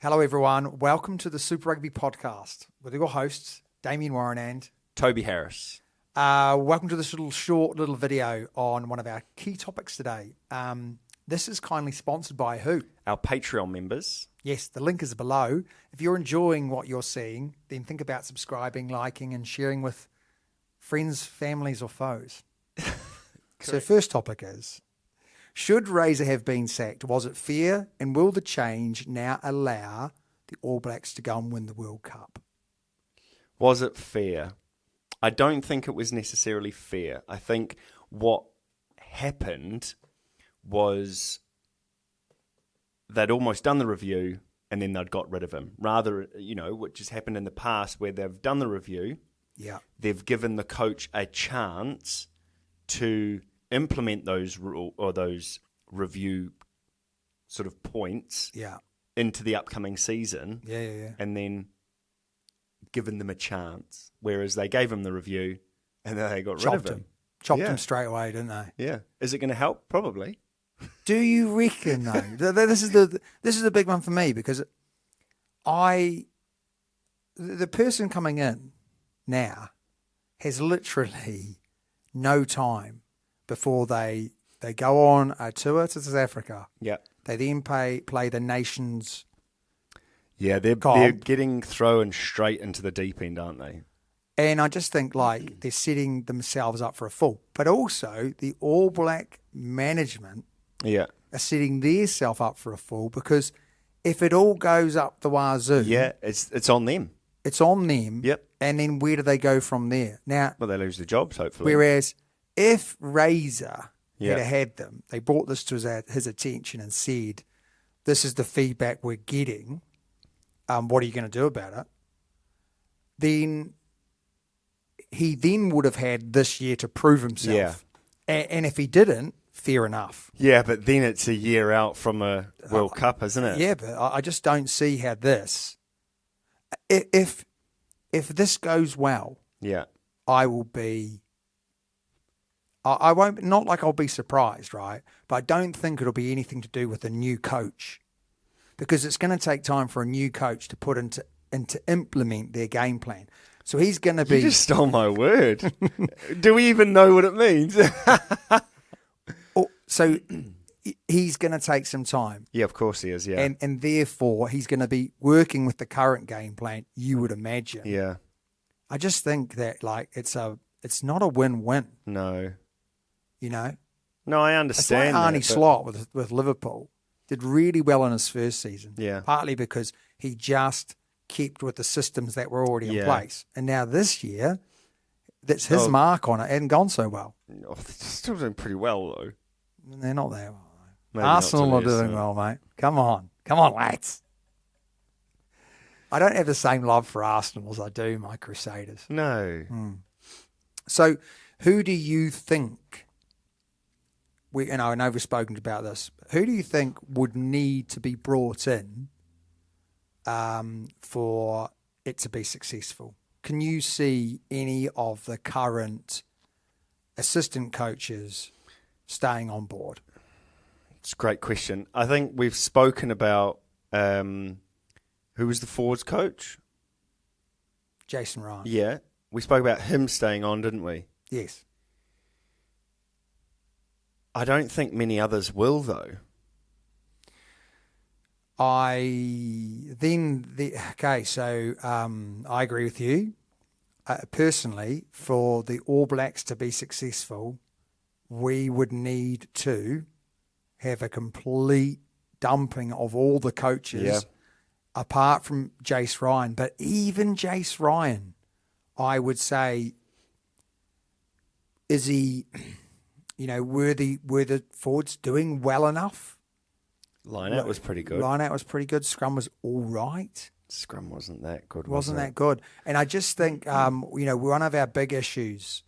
Hello, everyone. Welcome to the Super Rugby Podcast with your hosts, Damien Warren and Toby Harris. welcome to this short video on one of our key topics today. This is kindly sponsored by who? Our Patreon members. Yes, the link is below. If you're enjoying what you're seeing, then think about subscribing, liking, and sharing with friends, families, or foes. So, first topic is, should Razor have been sacked? Was it fair? And will the change now allow the All Blacks to go and win the World Cup? Was it fair? I don't think it was necessarily fair. I think what happened was they'd almost done the review and then they'd got rid of him. Rather, which has happened in the past where they've done the review, they've given the coach a chance to implement those those review sort of points into the upcoming season, and then given them a chance. Whereas they gave him the review and then they got rid of him. Chopped him straight away, didn't they? Yeah. Is it going to help? Probably. Do you reckon though? This is a big one for me because the person coming in now has literally no time before they go on a tour to South Africa. Yeah. They then play the nation's. Yeah, they're getting thrown straight into the deep end, aren't they? And I just think like they're setting themselves up for a fall. But also the All Black management are setting themselves up for a fall because if it all goes up the wazoo, it's on them. It's on them. Yep. And then where do they go from there? Now, well, they lose their jobs, hopefully. Whereas if Razor had them, they brought this to his attention and said, "This is the feedback we're getting. What are you going to do about it?" Then he would have had this year to prove himself. Yeah. And if he didn't, fair enough. Yeah, but then it's a year out from a World Cup, isn't it? Yeah, but I just don't see how this. If this goes well, I will be. I won't. Not like I'll be surprised, right? But I don't think it'll be anything to do with a new coach, because it's going to take time for a new coach to put into implement their game plan. So he's going to be. You just stole my word. Do we even know what it means? So he's going to take some time. Yeah, of course he is, yeah. And therefore, he's going to be working with the current game plan, you would imagine. Yeah. I just think that, it's not a win-win. No. No, I understand. It's like Arnie Slot with Liverpool. Did really well in his first season. Yeah. Partly because he just kept with the systems that were already in place. And now this year, that's his mark on it. It hadn't gone so well. Oh, they're still doing pretty well, though. They're not that well. Maybe Arsenal are doing well, mate. Come on, lads. I don't have the same love for Arsenal as I do my Crusaders. No. So, who do you think? I know we've spoken about this. But who do you think would need to be brought in for it to be successful? Can you see any of the current assistant coaches staying on board? It's a great question. I think we've spoken about who was the forwards coach? Jason Ryan. Yeah. We spoke about him staying on, didn't we? Yes. I don't think many others will, though. I agree with you. Personally, for the All Blacks to be successful, we would need to have a complete dumping of all the coaches apart from Jace Ryan. But even Jace Ryan, I would say, is he, were the forwards doing well enough? Line-out was pretty good. Scrum was all right. Scrum wasn't that good, wasn't that good. And I just think, one of our big issues,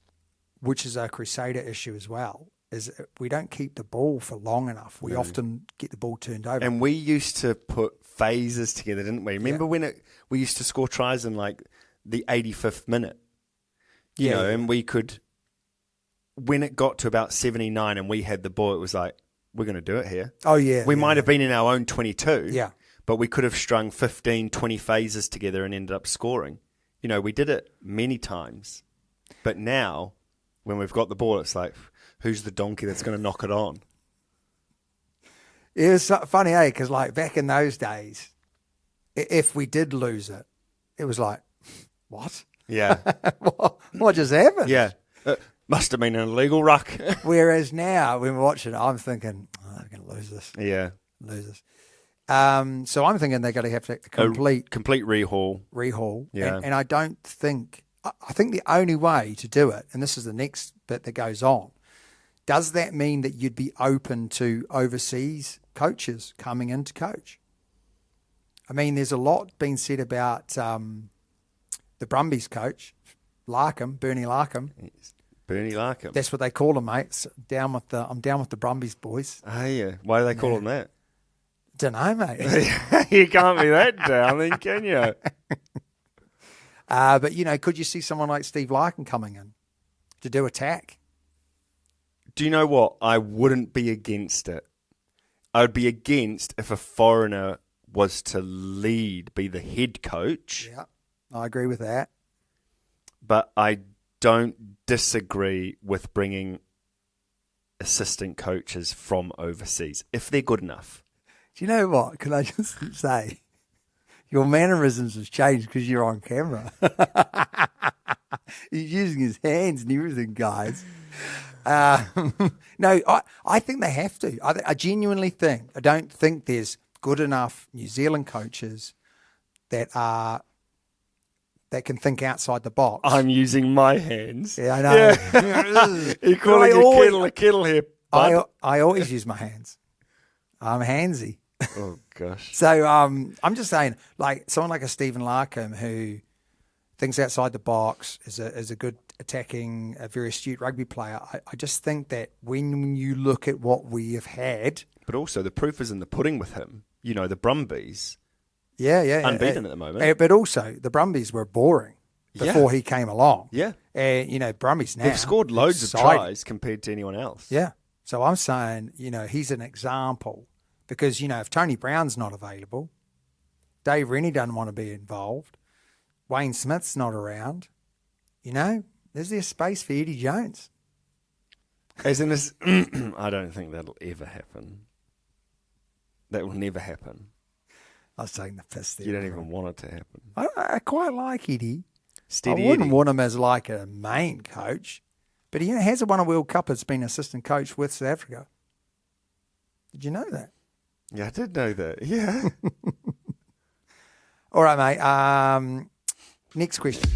which is a Crusader issue as well, is we don't keep the ball for long enough. We often get the ball turned over. And we used to put phases together, didn't we? Remember when we used to score tries in the 85th minute? And we could, when it got to about 79 and we had the ball, it was like, we're going to do it here. Oh, yeah. We might have been in our own 22. Yeah. but we could have strung 15, 20 phases together and ended up scoring. You know, we did it many times. But now, when we've got the ball, it's like, who's the donkey that's going to knock it on? It was funny, eh? Because like back in those days, if we did lose it, it was like, what? Yeah. what just happened? Yeah. Must have been an illegal ruck. Whereas now, when we're watching it, I'm thinking, they're going to lose this. Yeah. Lose this. So I'm thinking they're going to have to complete rehaul. Yeah. And I don't think, I think the only way to do it, and this is the next bit that goes on, does that mean that you'd be open to overseas coaches coming in to coach? I mean, there's a lot being said about the Brumbies coach, Bernie Larkham. Bernie Larkham. That's what they call him, mate. I'm down with the Brumbies boys. Oh, yeah. Why do they call him that? Don't know, mate. You can't be that down, then, can you? But, you know, could you see someone like Steve Larkham coming in to do attack? Do you know what? I wouldn't be against it. I would be against if a foreigner was to be the head coach. Yeah, I agree with that. But I don't disagree with bringing assistant coaches from overseas, if they're good enough. Do you know what? Can I just say, your mannerisms has changed because you're on camera. He's using his hands and everything, guys. No, I think they have to. I genuinely think. I don't think there's good enough New Zealand coaches that can think outside the box. I'm using my hands. Yeah, I know. Yeah. You're calling a kettle here, bud. I always use my hands. I'm handsy. Oh, gosh. So I'm just saying, like someone like a Stephen Larkham who thinks outside the box, is a good attacking, a very astute rugby player. I just think that when you look at what we have had... But also the proof is in the pudding with him. You know, the Brumbies... Yeah. Unbeaten at the moment. But also, the Brumbies were boring before he came along. Yeah. You know, Brumbies now... They've scored loads of tries compared to anyone else. Yeah. So I'm saying, you know, he's an example because, you know, if Tony Brown's not available, Dave Rennie doesn't want to be involved, Wayne Smith's not around, you know, is there space for Eddie Jones? As in this, I don't think that'll ever happen. That will never happen. I was taking the piss there. You don't even want it to happen. I quite like Eddie. Steady I wouldn't Eddie. want him as like a main coach, but he hasn't won a World Cup as been assistant coach with South Africa. Did you know that? Yeah, I did know that. Yeah. All right, mate. Next question.